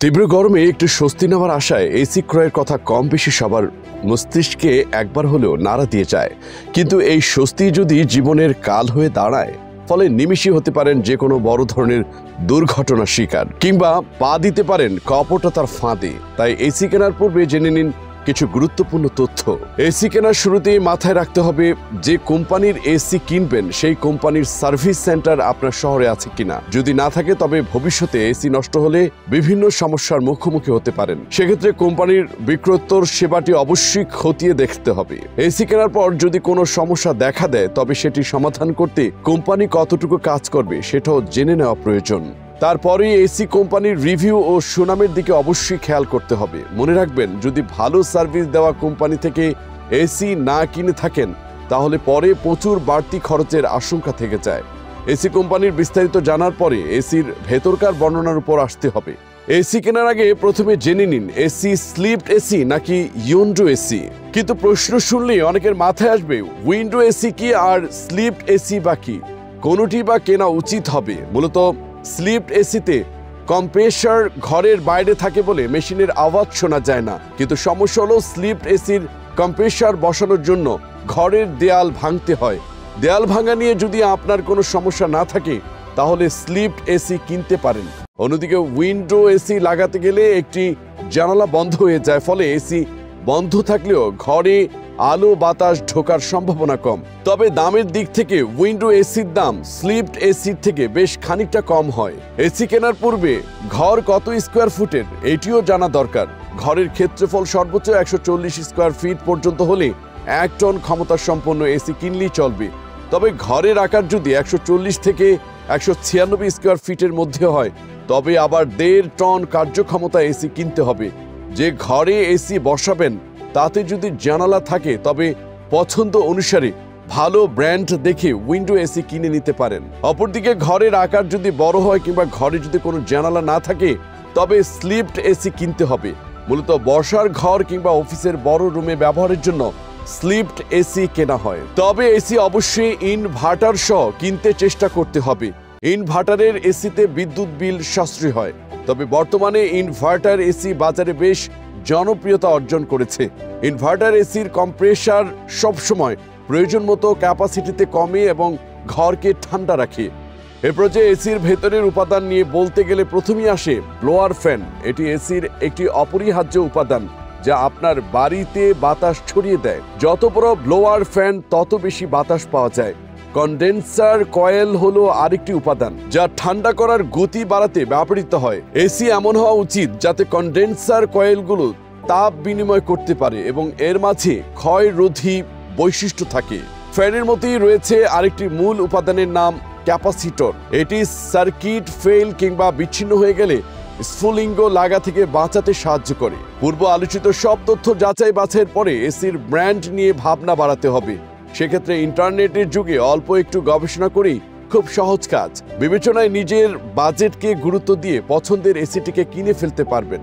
তীব্র গরমে একটু স্বস্তি নেওয়ার আশায় এসি ক্রয়ের কথা কম বেশি সবার মস্তিষ্কে একবার হলেও নাড়া দিয়ে যায়। কিন্তু এই স্বস্তি যদি জীবনের কাল হয়ে দাঁড়ায়, ফলে নিমিষই হতে পারেন যে কোনো বড় ধরনের দুর্ঘটনার শিকার, কিংবা পা দিতে পারেন কপটতার ফাঁদে। তাই এসি কেনার পূর্বে জেনে নিন কিছু গুরুত্বপূর্ণ তথ্য। এসি কেনার শুরুতেই মাথায় রাখতে হবে যে কোম্পানির এসি কিনবেন সেই কোম্পানির সার্ভিস সেন্টার আপনার শহরে আছে কিনা। যদি না থাকে তবে ভবিষ্যতে এসি নষ্ট হলে বিভিন্ন সমস্যার মুখোমুখি হতে পারেন। সেক্ষেত্রে কোম্পানির বিক্রয়োত্তর সেবাটি অবশ্যই খতিয়ে দেখতে হবে। এসি কেনার পর যদি কোনো সমস্যা দেখা দেয় তবে সেটি সমাধান করতে কোম্পানি কতটুকু কাজ করবে সেটাও জেনে নেওয়া প্রয়োজন। তারপরে এসি কোম্পানির রিভিউ ও সুনামের দিকে অবশ্যই খেয়াল করতে হবে। মনে রাখবেন, যদি ভালো সার্ভিস দেওয়া কোম্পানি থেকে এসি না কিনে থাকেন তাহলে পরে প্রচুর বাড়তি খরচের আশঙ্কা থেকে যায়। এসি কোম্পানির বিস্তারিত জানার পরে এসির ভেতরকার বর্ণনার উপর আসতে হবে। এসি কেনার আগে প্রথমে জেনে নিন এসি স্লিপড এসি নাকি উইন্ডো এসি। কিন্তু প্রশ্ন শুনলেই অনেকের মাথায় আসবে উইন্ডো এসি কি আর স্লিপড এসি বা কি, কোনটি বা কেনা উচিত হবে। মূলত স্লিপড এসিতে কম্প্রেসার ঘরের বাইরে থাকে বলে মেশিনের আওয়াজ শোনা যায় না। কিন্তু সমস্যা হলো স্লিপড এসির কম্প্রেসার বসানোর জন্য ঘরের দেয়াল ভাঙতে হয়। দেয়াল ভাঙা নিয়ে যদি আপনার কোনো সমস্যা না থাকে তাহলে স্লিপড এসি কিনতে পারেন। অন্যদিকে উইন্ডো এসি লাগাতে গেলে একটি জানালা বন্ধ হয়ে যায়, ফলে এসি বন্ধ থাকলেও ঘরে আলো বাতাস ঢোকার সম্ভাবনা কম। তবে দামের দিক থেকে উইন্ডো এসির দাম স্লিপড এসির থেকে বেশ খানিকটা কম হয়। এসি কেনার পূর্বে ঘর কত স্কোয়ার ফুটের এটিও জানা দরকার। ঘরের ক্ষেত্রফল সর্বোচ্চ 140 স্কোয়ার ফিট পর্যন্ত হলে 1 টন ক্ষমতা সম্পন্ন এসি কিনলেই চলবে। তবে ঘরের আকার যদি 140 থেকে 196 স্কোয়ার ফিটের মধ্যে হয় তবে আবার 1.5 টন কার্যক্ষমতা এসি কিনতে হবে। যে ঘরে এসি বসাবেন তাতে যদি জানালা থাকে তবে পছন্দ অনুসারে ভালো ব্র্যান্ড দেখে উইন্ডো এসি কিনে নিতে পারেন। অপরদিকে ঘরের আকার যদি বড় হয় কিংবা ঘরে যদি কোনো জানালা না থাকে তবে স্লিপড এসি কিনতে হবে। মূলত বসার ঘর কিংবা অফিসের বড় রুমে ব্যবহারের জন্য স্লিপড এসি কেনা হয়। তবে এসি অবশ্যই ইনভার্টার সহ কিনতে চেষ্টা করতে হবে। ইনভার্টারের এসিতে বিদ্যুৎ বিল সাশ্রয় হয়। তবে বর্তমানে ইনভার্টার এসি বাজারে বেশ জনপ্রিয়তা অর্জন করেছে। ইনভার্টার এসির কম্প্রেসার সবসময় প্রয়োজন মতো ক্যাপাসিটিতে কমে এবং ঘরকে ঠান্ডা রাখে। এরপর যে এসির ভেতরের উপাদান নিয়ে বলতে গেলে প্রথমেই আসে ব্লোয়ার ফ্যান। এটি এসির একটি অপরিহার্য উপাদান যা আপনার বাড়িতে বাতাস ছড়িয়ে দেয়। যত বড় ব্লোয়ার ফ্যান তত বেশি বাতাস পাওয়া যায়। কন্ডেন্সার কয়েল হলো আরেকটি উপাদান যা ঠান্ডা করার গতি বাড়াতে ব্যবহৃত হয়। এসি এমন হওয়া উচিত যাতে কন্ডেন্সার কয়েলগুলো তাপ বিনিময় করতে পারে এবং এর মাঝে ক্ষয়রোধী বৈশিষ্ট্য থাকে। ফ্যানের মতোই রয়েছে আরেকটি মূল উপাদানের নাম ক্যাপাসিটর। এটি সার্কিট ফেল কিংবা বিচ্ছিন্ন হয়ে গেলে স্ফুলিঙ্গ লাগা থেকে বাঁচাতে সাহায্য করে। পূর্ব আলোচিত সব তথ্য যাচাই বাছাইয়ের পরে এসির ব্র্যান্ড নিয়ে ভাবনা বাড়াতে হবে। সেক্ষেত্রে ইন্টারনেটের যুগে অল্প একটু গবেষণা করেই খুব সহজ কাজ। বিবেচনায় নিজের বাজেটকে গুরুত্ব দিয়ে পছন্দের এসিটিকে কিনে ফেলতে পারবেন।